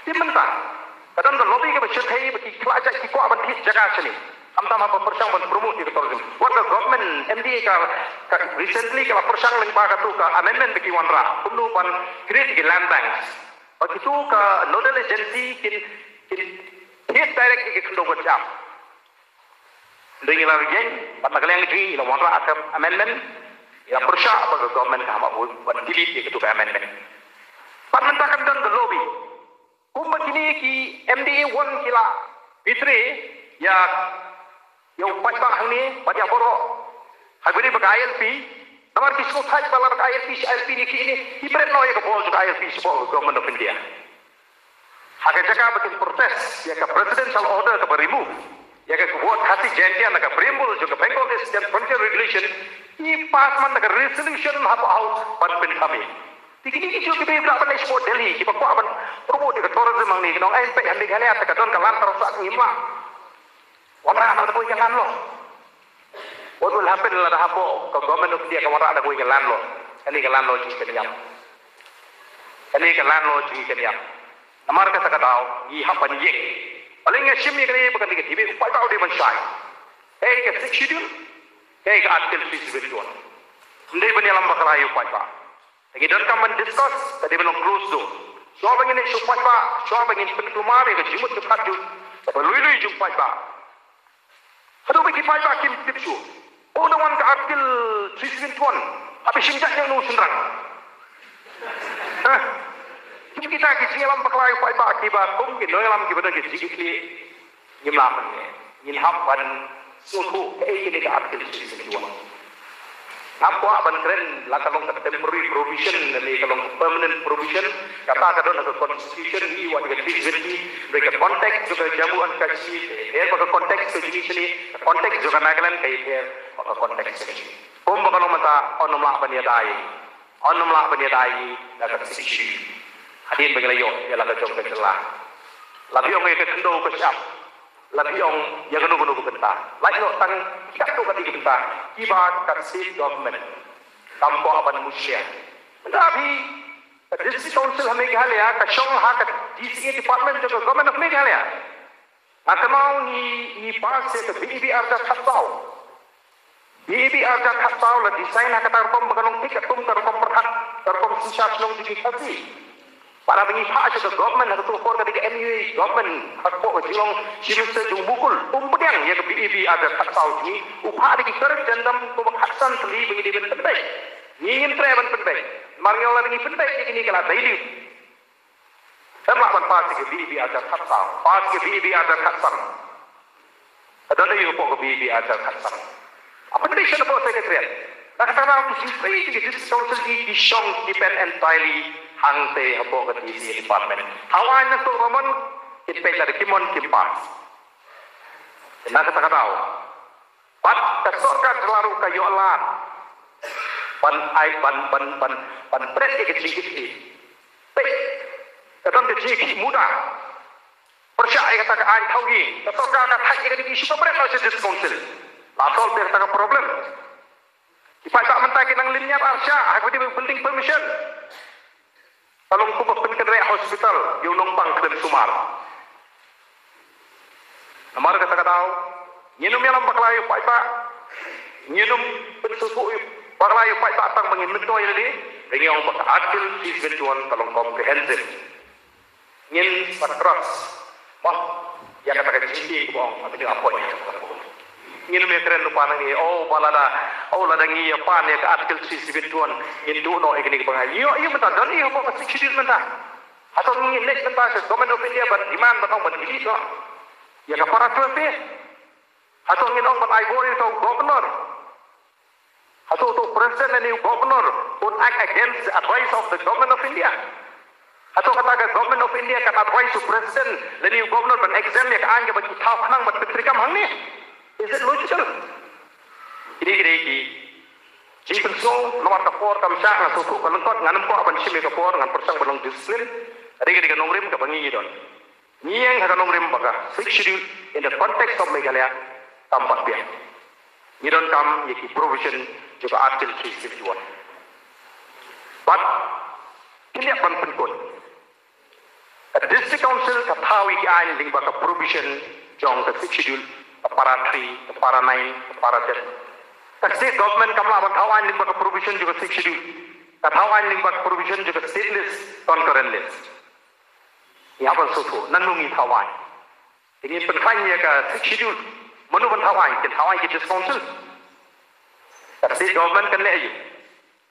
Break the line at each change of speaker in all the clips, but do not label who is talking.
Di mentah. Kadang the lobby ke bersyukai bagi kelajak kikuat bantik jaga sini. Sama-sama persang ban promote di tourism. What the government MDA ka recently kalau persang lengkap tu ka amendment bagi wanra. Perlu ban create the land banks. Begitu ka nodal agency kin hit direct ke kendo berjam. Dengan lagi, pada kalian lagi, ila wanra akan amendment. Ya persang bagi government ka mahu ban delete ke tu amendment. Pementakan dan the lobby. Umat ini ki MDA 1 kila bitri ya yang pajak ni pada borok habis bagi ILP namar kisah thai balar ILP ni kini ibarat loya ke bol juga ILP sebab government of India agak jaga bikin protes ya ke presidential order ke remove ya ke buat hati janjian ke berimbul juga Bangladesh dan frontier regulation ini pas man ke resolution hab out ban kami Tikini isu kita berapa nak export Delhi, kita kuat ban promote ke tourism ni, nong IMP yang dikali atas kadon kalan terusak ngimla. Wara nak kau jalan lo. What will happen lah dah apa? Kau government of dia kau wara nak kau jalan lo. Ini jalan lo jadi kenyam. Ini jalan lo jadi kenyam. Namar kata tahu, ini apa ni? Paling ngesim ni kali bukan dikit. Ibu upaya tahu dia mencai. Hey ke six schedule, hey ke artikel 371. Hindi ba niya lang makalayo upaya? Lagi dan kami discuss tadi belum close tu. Soal begini supaya pak, soal begini pentumar yang jumut cepat tu, perlu jumpa pak. Kalau bagi pak kim tipsu, oh nawan ke artikel 371, habis simjak yang nu senrang. Kim kita kisah alam pakai pak kibat, kum kita alam kibat lagi sedikit nyimlaman ni, nyilhapan suhu, ini ke artikel 371. Nampak aban keren lah kalau kata temporary provision ni kalau permanent provision kata kadon ada constitution ni wajib disebut mereka konteks juga jamuan kasih pada konteks jenis ni konteks juga Nagaland kayak pada konteks ini. Kalau mata onomlah banyadai nak kasih hadir bagi layo ialah kacau kecelah. Labi orang yang kendo kesiap. Labi orang yang kena ke bentang. Lain orang tang jatuh ke tiga bentang. Kibat kasih government. Tanpa apa manusia. Tapi District Council Meghalaya, Kashong ha DCA Department juga Government of Meghalaya. Akamau ni pas ke BBR dah khatau. BBR dah khatau lah desain ha kata kom bagalong tiket tum terkom perhak terkom sisap nong digitasi. Para pengihak juga government atau tukar ketika MUA government atau jilong civil serjung bukul umpediang ya ke BEB ada khatau ni upah di kerja jandam tu haksan seli bagi dia penting ingin treban penting mariola ini penting ini kalau daily sama pas ke BEB ada khatau pas ke BEB ada khatsan ada lagi upah ke BEB ada khatsan apa ni saya nak sekretariat kata-kata tu free jadi council di shong depend entirely hangte habo ke DCA department. Hawan na to ramon kitpay dari kimon kimpas. Nak kata tahu. Pat kesorkan selalu kayu alat. Pan pres ke kecil-kecil. Pek. Kadang kecil mudah. Percaya kata ke ai tahu ni. Kesorkan nak hak ke di isu pres masih di council. Lasol ter tak problem. Ipak tak mentah kita linyar arsya. Aku dia penting permission. Kalau aku berpindah hospital, dia numpang ke dalam sumar. Namar kata tahu, minum yang lampak layu pak, minum bersusu pak layu pak tak mengingat itu ini, dengan orang berhasil siswituan kalau komprehensif. Ingin patras, wah, yang katakan cinti, bang, tapi apa ini? Ingin mereka lupa lagi, lada ngi apa ni ke artikel siswituan, Hindu no ekni kebangai. Iyo mentah dan iyo apa sikit mentah. Atau ngi next mentah government of India beriman batang berdiri so. Ya ke para tuan atau ngi orang berivory so governor. Atau tu president and governor would act against the advice of the government of India. Atau kata government of India kan advice to president dan new governor ban exam ya kan ke bagi tahu kanang bat petrikam hang ni. Is it logical? Ini Chief so nomor kapor kam syak na suku kalengkot nganam ko aban simi kapor ngan persang belong disiplin ada ke nongrim ka bangi don niang ha nongrim baga six schedule in the context of Meghalaya tampak dia ni don kam yaki provision juga artikel 351 but kini akan penkot District Council katawi ki ain ling baka provision jong ka schedule para 3 para 9 para 10 state government kamla ban thawan ling baka provision juga schedule katawan ling baka provision juga state list concurrent list ya ban soto nanungi thawan ini penfanya ka schedule manu ban thawan ki district council state government kan le ayu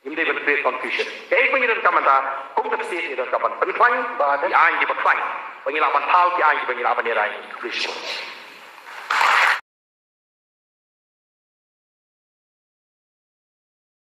imde ban create confusion kay pengiran kamanta kung ka state idan kaman penfang ba di ain di penfang pengilapan thau ki ain pengilapan ni rai